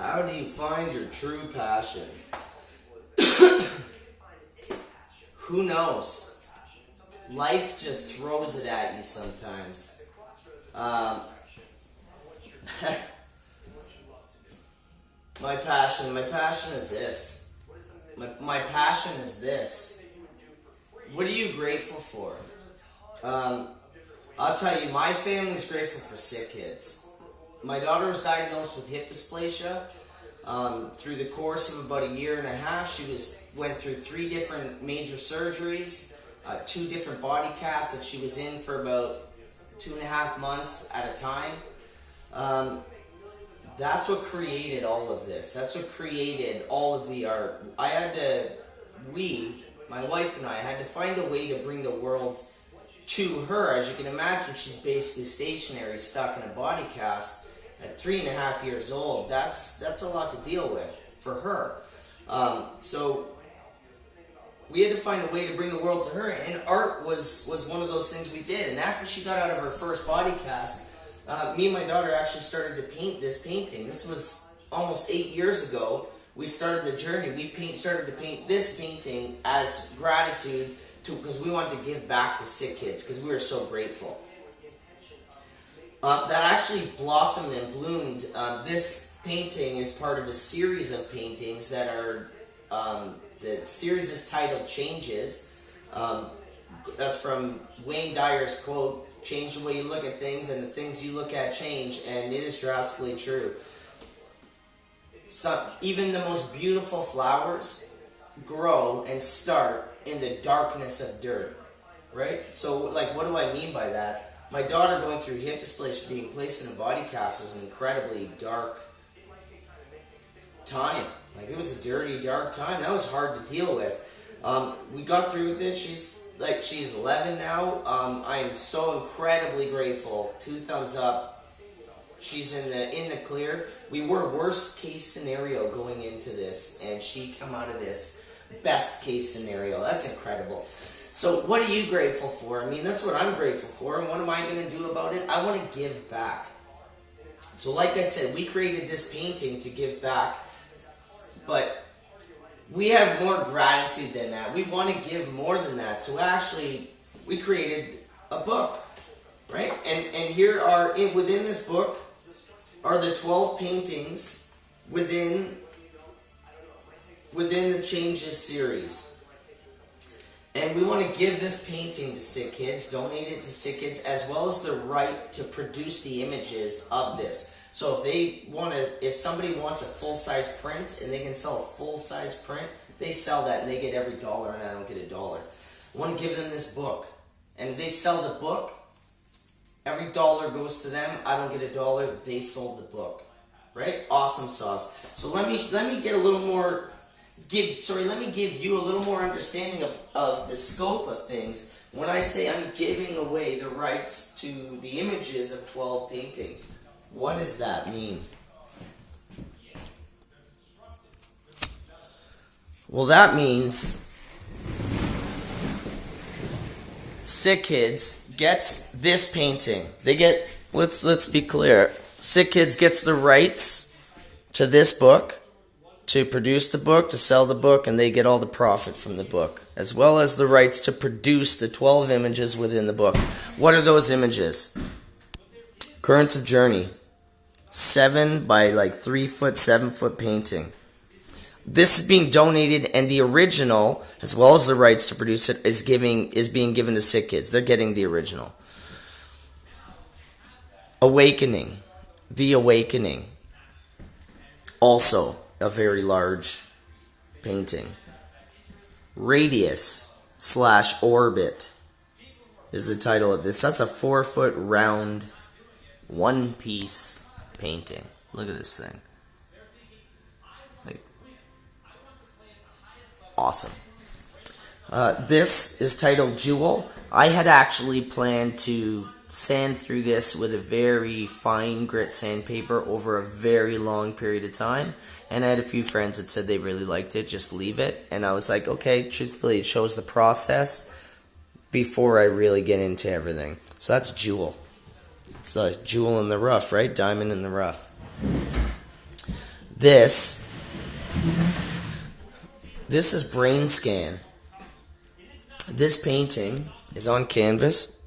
How do you find your true passion? Who knows? Life just throws it at you sometimes. My passion is this. My passion is this. What are you grateful for? I'll tell you, my family's grateful for sick kids. My daughter was diagnosed with hip dysplasia. Through the course of about a year and a half, she went through 3 different major surgeries, 2 different body casts that she was in for about 2.5 months at a time. That's what created all of this. That's what created all of the art. My wife and I had to find a way to bring the world to her. As you can imagine, she's basically stationary, stuck in a body cast at 3.5 years old. That's a lot to deal with for her. So we had to find a way to bring the world to her, and art was one of those things we did. And after she got out of her first body cast, me and my daughter actually started to paint this painting. This was almost 8 years ago. We started the journey. We started to paint this painting as gratitude because we wanted to give back to sick kids because we were so grateful. That actually blossomed and bloomed. This painting is part of a series of paintings that are, the series is titled Changes. That's from Wayne Dyer's quote, "Change the way you look at things and the things you look at change," and it is drastically true. Even the most beautiful flowers grow and start in the darkness of dirt, right? So, what do I mean by that? My daughter going through hip dysplasia, being placed in a body cast, was an incredibly dark time. It was a dirty, dark time. That was hard to deal with. We got through this. She's 11 now. I am so incredibly grateful. 2 thumbs up. She's in the clear. We were worst case scenario going into this, and she come out of this best case scenario. That's incredible. So what are you grateful for? I mean, that's what I'm grateful for, and what am I going to do about it? I want to give back. So like I said, we created this painting to give back, but we have more gratitude than that. We want to give more than that. So actually, we created a book, right? And here are, within this book, are the 12 paintings within the Changes series. And we want to give this painting to sick kids, donate it to sick kids, as well as the right to produce the images of this. So if somebody wants a full-size print and they can sell a full-size print, they sell that and they get every dollar and I don't get $1. I want to give them this book. And if they sell the book, every dollar goes to them. I don't get $1. They sold the book. Right? Awesome sauce. So let me get a little more... let me give you a little more understanding of the scope of things when I say I'm giving away the rights to the images of 12 paintings. What does that mean? Well, that means Sick Kids gets this painting. They get, let's be clear, Sick Kids gets the rights to this book, to produce the book, to sell the book, and they get all the profit from the book, as well as the rights to produce the 12 images within the book. What are those images? Currents of Journey. 7 by 3 foot, 7 foot painting. This is being donated, and the original, as well as the rights to produce it, is being given to sick kids. They're getting the original. Awakening. The Awakening. Also a very large painting. Radius/Orbit is the title of this. That's a 4 foot round, one piece painting. Look at this thing. Awesome. This is titled Jewel. I had actually planned to sand through this with a very fine grit sandpaper over a very long period of time, and I had a few friends that said they really liked it, just leave it, and I was like, okay, truthfully, it shows the process before I really get into everything. So that's Jewel. It's a jewel in the rough, right? Diamond in the rough. This is Brain Scan. This painting is on canvas.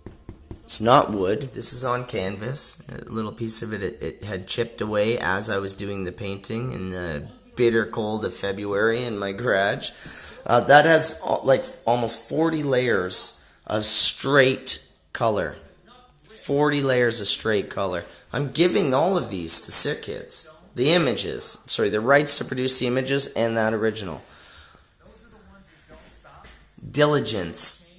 It's not wood. This is on canvas. A little piece of it had chipped away as I was doing the painting in the bitter cold of February in my garage. That has like almost 40 layers of straight color. 40 layers of straight color. I'm giving all of these to sick kids. The images. Sorry, the rights to produce the images and that original. Diligence.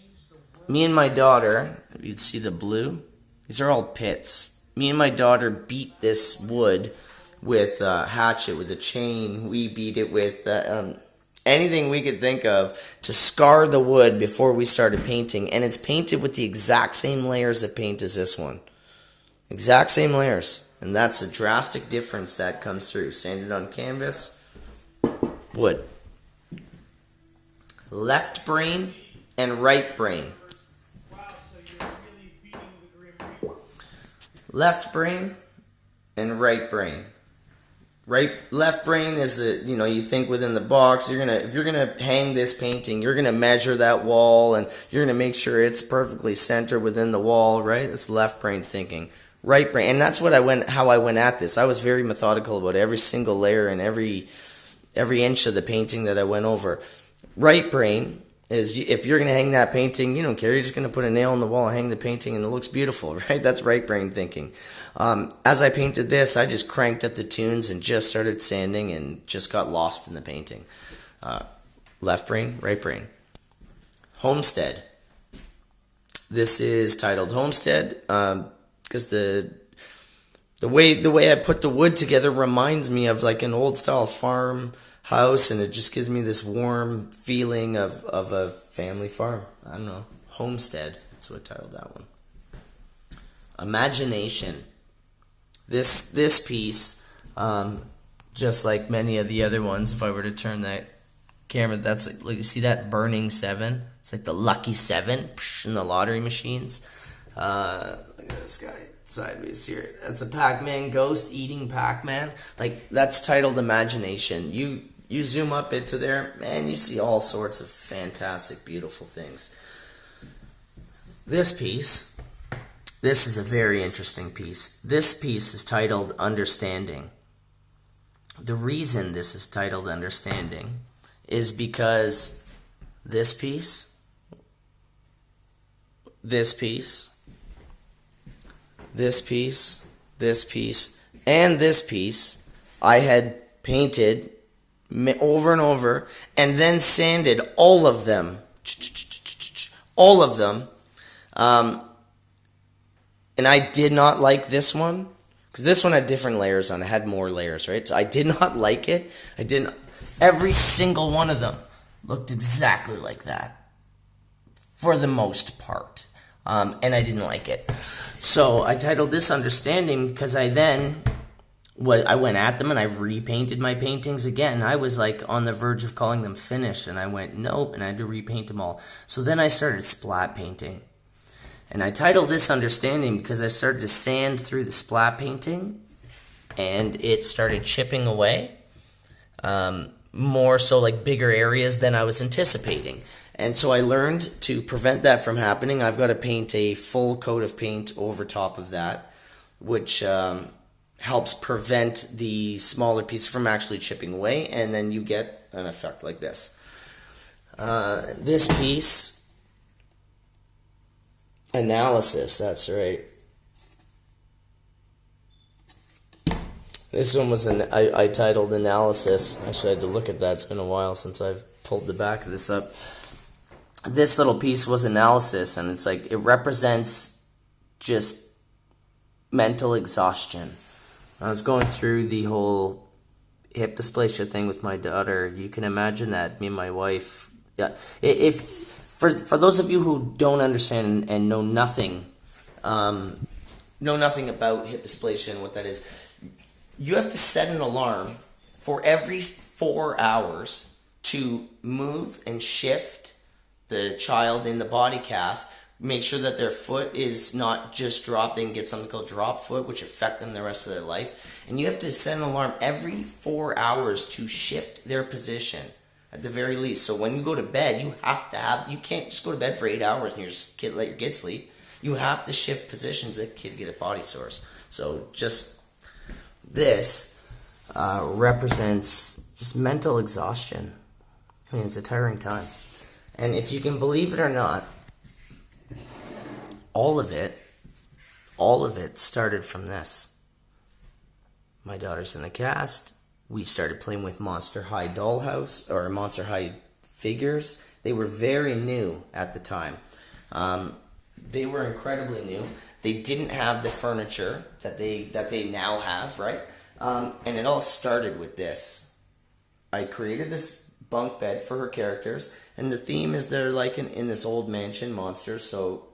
Me and my daughter, you'd see the blue. These are all pits. Me and my daughter beat this wood with a hatchet, with a chain. We beat it with anything we could think of to scar the wood before we started painting. And it's painted with the exact same layers of paint as this one. Exact same layers. And that's a drastic difference that comes through. Sanded on canvas, wood. Left brain and right brain. Left brain and right brain. Left brain is you think within the box. If you're gonna hang this painting, you're gonna measure that wall and you're gonna make sure it's perfectly centered within the wall, right? That's left brain thinking. Right brain, and that's how I went at this. I was very methodical about every single layer and every inch of the painting that I went over. Right brain is, if you're going to hang that painting, you don't care. You're just going to put a nail in the wall and hang the painting and it looks beautiful, right? That's right brain thinking. As I painted this, I just cranked up the tunes and just started sanding and just got lost in the painting. Left brain, right brain. Homestead. This is titled Homestead because the way I put the wood together reminds me of like an old style farm house, and it just gives me this warm feeling of a family farm. I don't know. Homestead. That's what I titled that one. Imagination. This piece, just like many of the other ones, if I were to turn that camera, that's like you see that burning 7? It's like the lucky 7 in the lottery machines. Look at this guy sideways here. That's a Pac-Man ghost eating Pac-Man. Like, that's titled Imagination. You zoom up into there, man, you see all sorts of fantastic, beautiful things. This piece, this is a very interesting piece. This piece is titled Understanding. The reason this is titled Understanding is because this piece, this piece, this piece, this piece, and this piece, I had painted over and over, and then sanded all of them. All of them. And I did not like this one, because this one had different layers on it. It had more layers, right? So I did not like it. Every single one of them looked exactly like that, for the most part. And I didn't like it. So I titled this Understanding because I went at them and I repainted my paintings again. I was like on the verge of calling them finished, and I went nope, and I had to repaint them all. So then I started splat painting. And I titled this Understanding because I started to sand through the splat painting and it started chipping away. More so like bigger areas than I was anticipating. And so I learned to prevent that from happening. I've got to paint a full coat of paint over top of that, which helps prevent the smaller piece from actually chipping away, and then you get an effect like this. This piece, Analysis, that's right. This one was I titled Analysis. Actually, I had to look at that. It's been a while since I've pulled the back of this up. This little piece was Analysis, and it's like, it represents just mental exhaustion. I was going through the whole hip dysplasia thing with my daughter. You can imagine that, me and my wife. Yeah, for those of you who don't understand and know nothing about hip dysplasia and what that is, you have to set an alarm for every 4 hours to move and shift the child in the body cast make sure that their foot is not just dropped. They can get something called drop foot, which affect them the rest of their life. And you have to set an alarm every 4 hours to shift their position at the very least. So when you go to bed, you can't just go to bed for 8 hours and let your kid sleep. You have to shift positions that kid get a body sores. So just this represents just mental exhaustion. I mean, it's a tiring time. And if you can believe it or not, all of it started from this. My daughter's in the cast. We started playing with Monster High Dollhouse, or Monster High figures. They were very new at the time. They were incredibly new. They didn't have the furniture that they now have, right? And it all started with this. I created this bunk bed for her characters, and the theme is they're like in this old mansion, monsters, so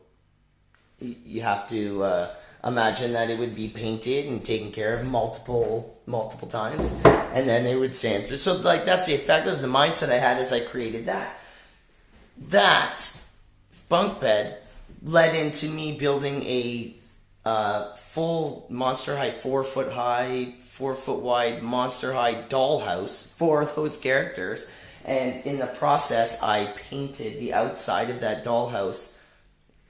you have to imagine that it would be painted and taken care of multiple times, and then they would sand through. So like that's the effect. That was the mindset I had as I created that. That bunk bed led into me building a full Monster High 4 foot high, 4 foot wide Monster High dollhouse for those characters. And in the process, I painted the outside of that dollhouse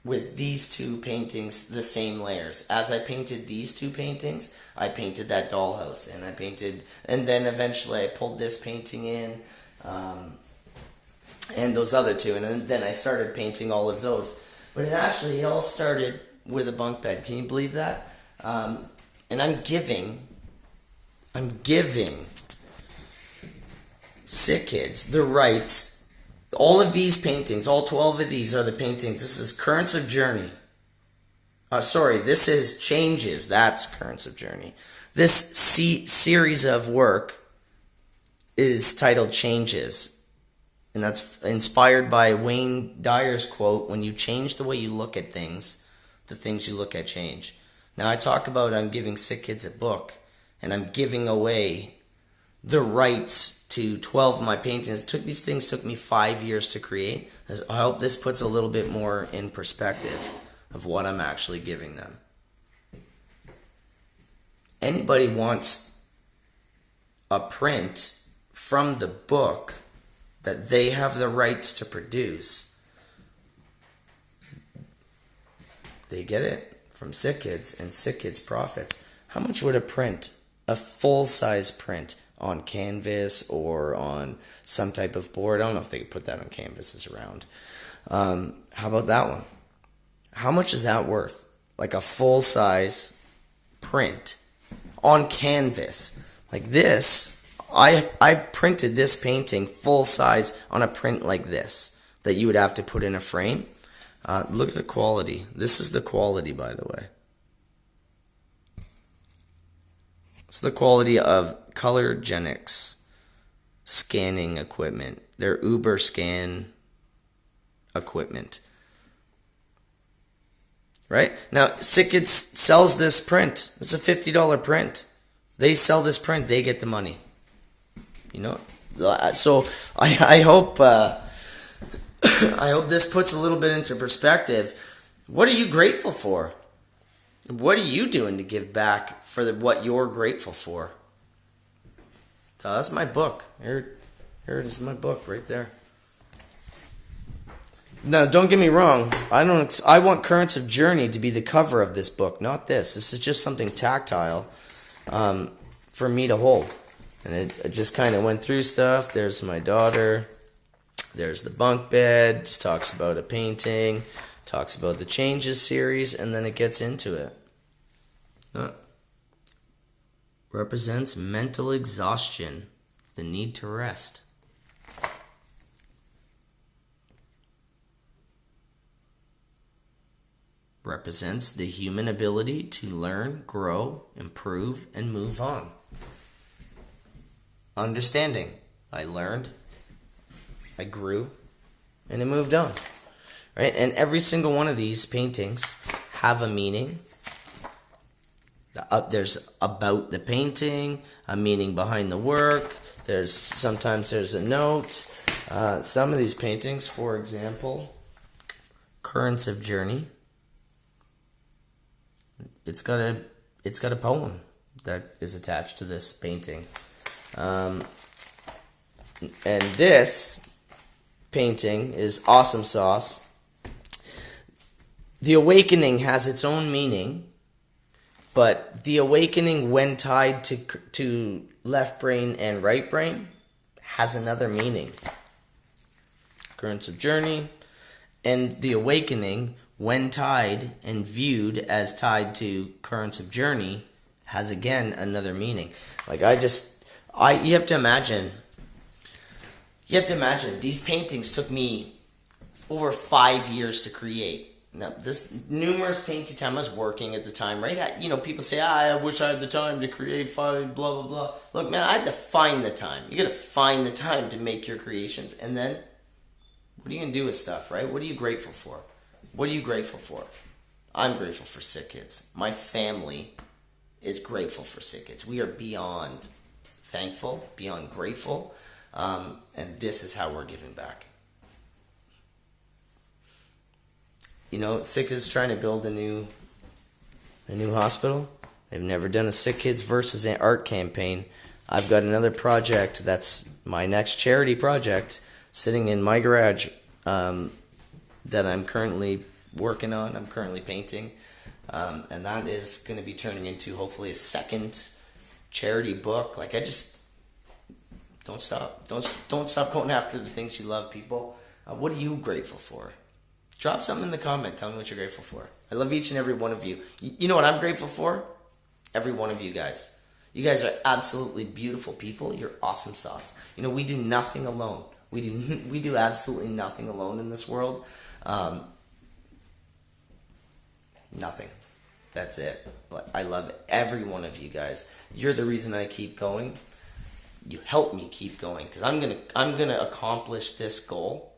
with these two paintings, the same layers. As I painted these two paintings, I painted that dollhouse, and then eventually I pulled this painting in, and those other two, and then I started painting all of those. But it all started with a bunk bed. Can you believe that? And I'm giving sick kids the rights. All of these paintings, all 12 of these are the paintings. This is Currents of Journey. This is Changes. That's Currents of Journey. This series of work is titled Changes. And that's inspired by Wayne Dyer's quote, when you change the way you look at things, the things you look at change. Now I talk about I'm giving sick kids a book, and I'm giving away the rights to 12 of my paintings. These things took me 5 years to create. I hope this puts a little bit more in perspective of what I'm actually giving them. Anybody wants a print from the book that they have the rights to produce, they get it from Sick Kids and Sick Kids Profits. How much would a full-size print on canvas or on some type of board? I don't know if they could put that on canvases around. How about that one? How much is that worth? Like a full-size print on canvas. Like this, I've printed this painting full-size on a print like this that you would have to put in a frame. Look at the quality. This is the quality, by the way. It's the quality of Colorgenics scanning equipment. Their Uber scan equipment. Right? Now, Sick Kids sells this print. It's a $50 print. They sell this print. They get the money. You know? So, I hope I hope this puts a little bit into perspective. What are you grateful for? What are you doing to give back for what you're grateful for? So that's my book. Here it is, my book right there. Now, don't get me wrong. I want Currents of Journey to be the cover of this book, not this. This is just something tactile for me to hold. And it just kind of went through stuff. There's my daughter. There's the bunk bed. Just talks about a painting. Talks about the Changes series, and then it gets into it. Represents mental exhaustion, the need to rest. Represents the human ability to learn, grow, improve, and move on. Understanding. I learned, I grew, and it moved on. Right? And every single one of these paintings have a meaning. There's about the painting, a meaning behind the work. Sometimes there's a note. Some of these paintings, for example, Currents of Journey. It's got a poem that is attached to this painting. And this painting is Awesome Sauce. The awakening has its own meaning, but the awakening when tied to left brain and right brain has another meaning. Currents of Journey, and the awakening when tied and viewed as tied to Currents of Journey has again another meaning. Like you have to imagine these paintings took me over 5 years to create. Now, this numerous painting time, I was working at the time, right? You know, people say, I wish I had the time to create, find, blah, blah, blah. Look, man, I had to find the time. You got to find the time to make your creations. And then, what are you going to do with stuff, right? What are you grateful for? What are you grateful for? I'm grateful for Sick Kids. My family is grateful for Sick Kids. We are beyond thankful, beyond grateful, and this is how we're giving back. You know, Sick Kids is trying to build a new hospital. They've never done a Sick Kids versus art campaign. I've got another project that's my next charity project sitting in my garage that I'm currently working on. I'm currently painting. And that is going to be turning into hopefully a second charity book. Like, I just don't stop. Don't stop going after the things you love, people. What are you grateful for? Drop something in the comment. Tell me what you're grateful for. I love each and every one of you. You know what I'm grateful for? Every one of you guys. You guys are absolutely beautiful people. You're awesome sauce. You know, we do nothing alone. We do absolutely nothing alone in this world. Nothing. That's it. But I love every one of you guys. You're the reason I keep going. You help me keep going, because I'm gonna accomplish this goal.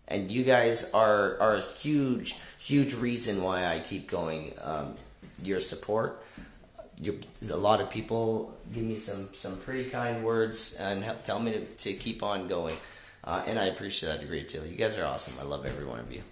And you guys are a huge, huge reason why I keep going. Your support. A lot of people give me some pretty kind words and tell me to keep on going. And I appreciate that a great deal. You guys are awesome. I love every one of you.